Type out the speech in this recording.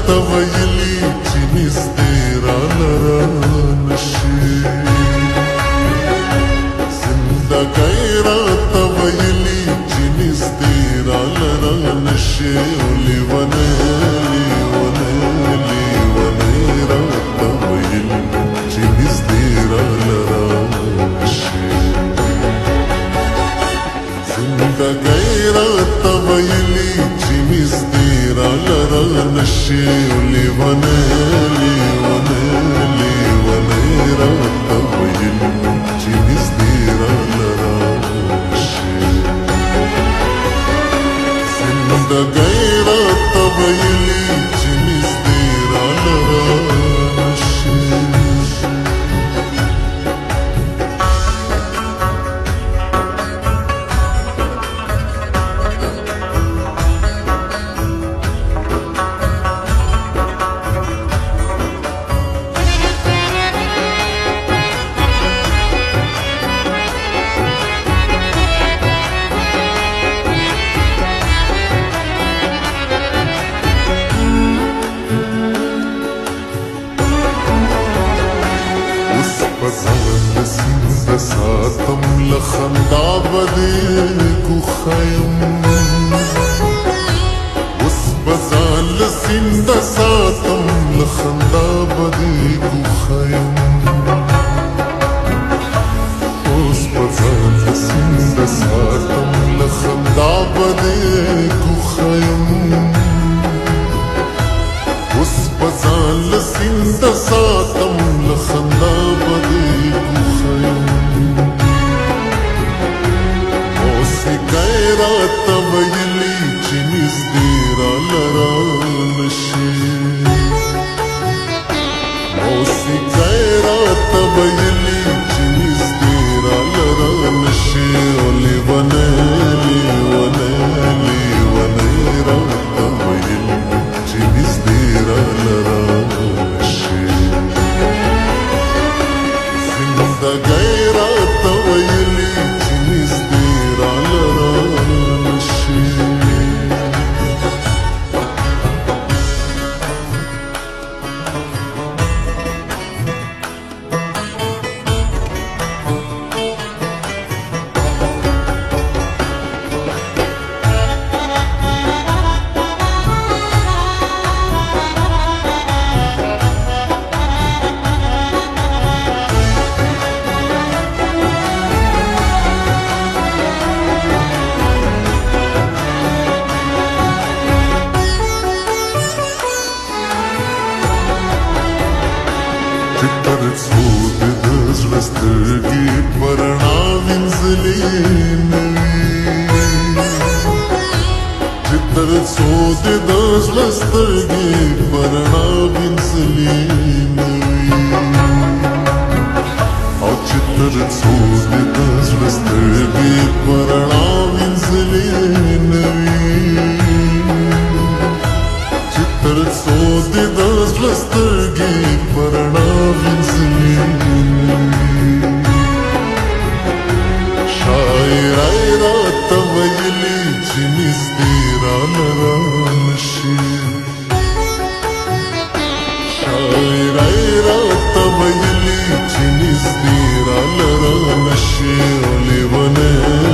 ویلی چې نږدې راله رانشي زندګۍ راته ویلي چې نږدې راله رانشي لیونۍ لیونۍ لیونۍ راته ویلي چې نږدې راله رانشي زندګۍ راته ویلي چې نږدې راله رانشي لیونۍ لیونۍ لیونۍ راته ویلي چې نږدې راله رانشي زندګۍ راته ویلي چې نږدې راله رانشي د ساتم لخندا بدې کوخیم اوس بزان لسند ساتم لخندا بدې کوخیم اوس بزان لسند ساتم لخندا بدې کوخیم اوس بزان لسند ساتم لخندا بدې کوخیم راته ویلي چې نږدې راله رانشي موسیقۍ راته ویلي چې نږدې راله رانشي لیونۍ لیونۍ لیونۍ راته ویلي چې نږدې راله رانشي زندګۍ راته ویلي چې نږدې راله رانشي تر څو د زړه سترګې په رڼا وینځلې نه وي چې تر څو د زړه سترګې په رڼا وینځلې نه وي او چې تر څو د زړه سترګې په رڼا وینځلې نه وي چې تر څو د زړه سترګې په رڼا شاعرۍ راته ویلي چې نږدې راله رانشي شاعرۍ راته ویلي چې نږدې راله رانشي لیونۍ